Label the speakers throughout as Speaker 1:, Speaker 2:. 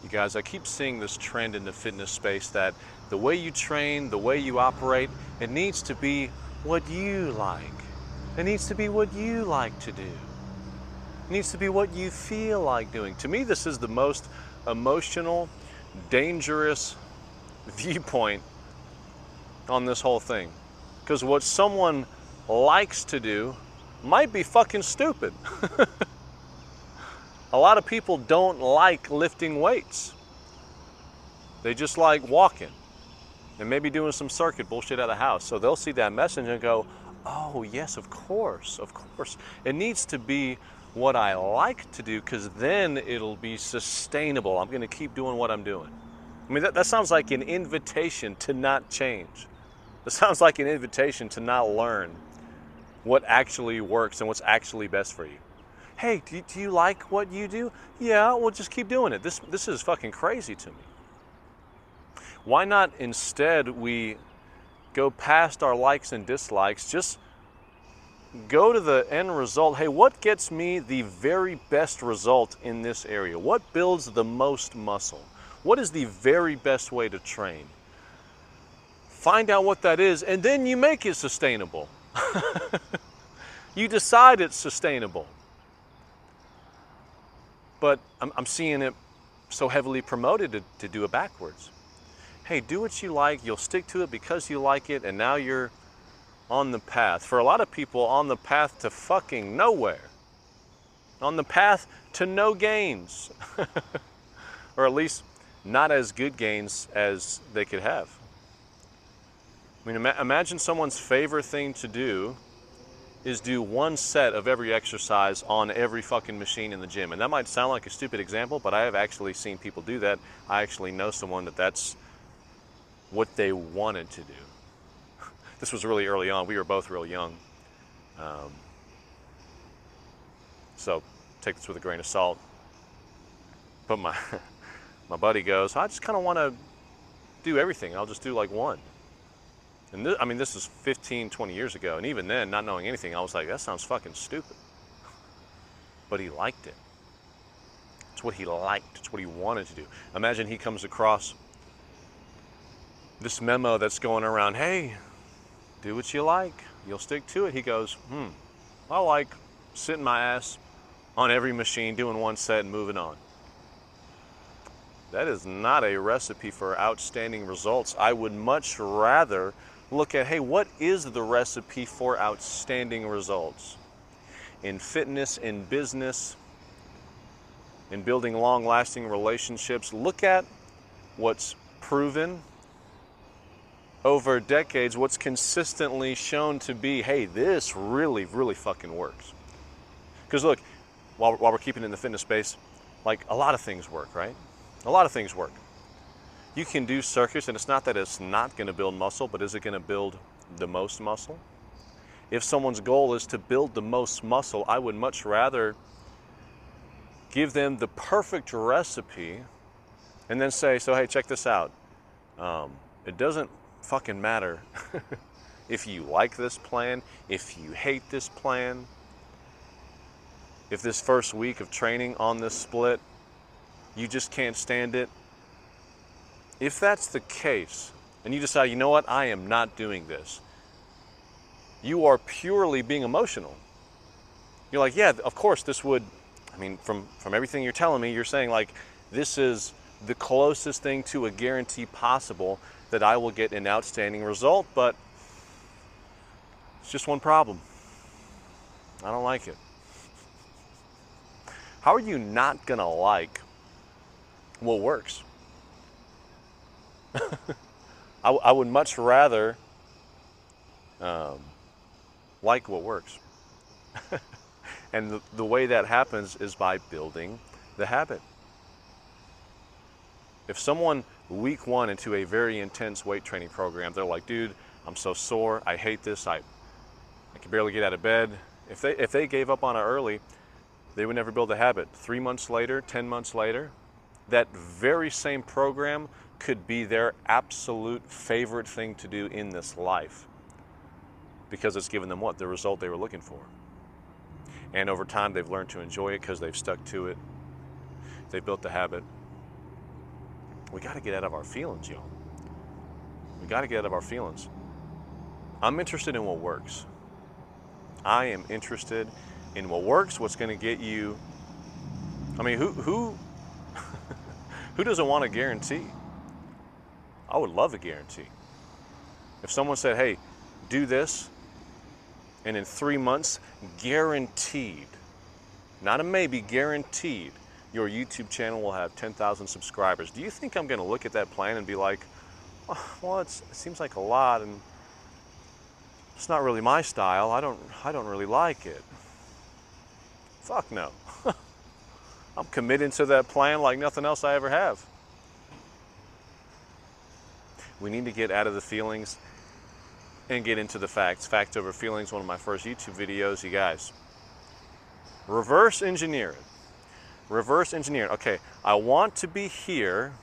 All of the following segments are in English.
Speaker 1: You guys, I keep seeing this trend in the fitness space that the way you train, the way you operate, it needs to be what you like. It needs to be what you like to do. It needs to be what you feel like doing. To me, this is the most emotional, dangerous viewpoint on this whole thing. Because what someone likes to do might be fucking stupid. A lot of people don't like lifting weights. They just like walking and maybe doing some circuit bullshit at the house. So they'll see that message and go, oh yes, of course, of course. It needs to be what I like to do because then it'll be sustainable. I'm gonna keep doing what I'm doing. I mean, that sounds like an invitation to not change. That sounds like an invitation to not learn what actually works and what's actually best for you. Hey, do you like what you do? Yeah, well, just keep doing it. This is fucking crazy to me. Why not instead we go past our likes and dislikes, just go to the end result. Hey, what gets me the very best result in this area? What builds the most muscle? What is the very best way to train? Find out what that is, and then you make it sustainable. You decide it's sustainable. But I'm seeing it so heavily promoted to do it backwards. Hey, do what you like, you'll stick to it because you like it, and now you're on the path. For a lot of people, on the path to fucking nowhere. On the path to no gains. Or at least not as good gains as they could have. I mean, imagine someone's favorite thing to do is do one set of every exercise on every fucking machine in the gym. And that might sound like a stupid example, but I have actually seen people do that. I actually know someone that's what they wanted to do. This was really early on. We were both real young. So take this with a grain of salt. But my buddy goes, I just kind of want to do everything. I'll just do like one. And this is 15, 20 years ago. And even then, not knowing anything, I was like, that sounds fucking stupid. But he liked it. It's what he liked. It's what he wanted to do. Imagine he comes across this memo that's going around, hey, do what you like. You'll stick to it. He goes, I like sitting my ass on every machine, doing one set and moving on. That is not a recipe for outstanding results. I would much rather look at, hey, what is the recipe for outstanding results? In fitness, in business, in building long-lasting relationships, look at what's proven over decades, what's consistently shown to be, hey, this really, really fucking works. Because look, while we're keeping in the fitness space, like a lot of things work, right? A lot of things work. You can do circuits, and it's not that it's not going to build muscle, but is it going to build the most muscle? If someone's goal is to build the most muscle, I would much rather give them the perfect recipe and then say, so hey, check this out. It doesn't fucking matter if you like this plan, if you hate this plan, if this first week of training on this split, you just can't stand it. If that's the case, and you decide, you know what, I am not doing this, you are purely being emotional. You're like, yeah, of course this would, from everything you're telling me, you're saying like, this is the closest thing to a guarantee possible that I will get an outstanding result, but it's just one problem. I don't like it. How are you not gonna like what works? I would much rather like what works. And the way that happens is by building the habit. If someone week one into a very intense weight training program, they're like, dude, I'm so sore, I hate this, I can barely get out of bed. If they gave up on it early, they would never build a habit. 3 months later, 10 months later, that very same program could be their absolute favorite thing to do in this life because it's given them what? The result they were looking for. And over time, they've learned to enjoy it because they've stuck to it. They've built the habit. We got to get out of our feelings, y'all. We got to get out of our feelings. I'm interested in what works. I am interested in what works, what's going to get you. I mean, who who doesn't want a guarantee? I would love a guarantee. If someone said, "Hey, do this, and in 3 months, guaranteed, not a maybe, guaranteed, your YouTube channel will have 10,000 subscribers." Do you think I'm going to look at that plan and be like, "Oh, well, it seems like a lot, and it's not really my style. I don't really like it." Fuck no. I'm committed to that plan like nothing else I ever have. We need to get out of the feelings and get into the facts. Fact over feelings, one of my first YouTube videos, you guys. Reverse engineer it. Reverse engineer it. Okay, I want to be here.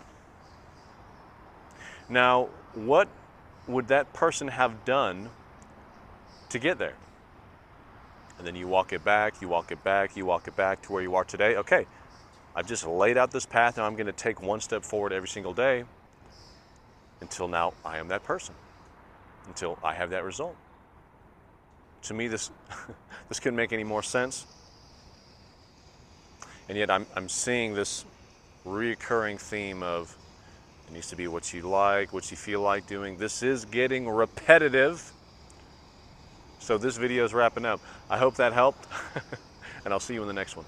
Speaker 1: Now, what would that person have done to get there? And then you walk it back, you walk it back, you walk it back to where you are today. Okay, I've just laid out this path and I'm going to take one step forward every single day until now I am that person, until I have that result. To me, this couldn't make any more sense. And yet I'm seeing this recurring theme of it needs to be what you like, what you feel like doing. This is getting repetitive. So this video is wrapping up. I hope that helped, and I'll see you in the next one.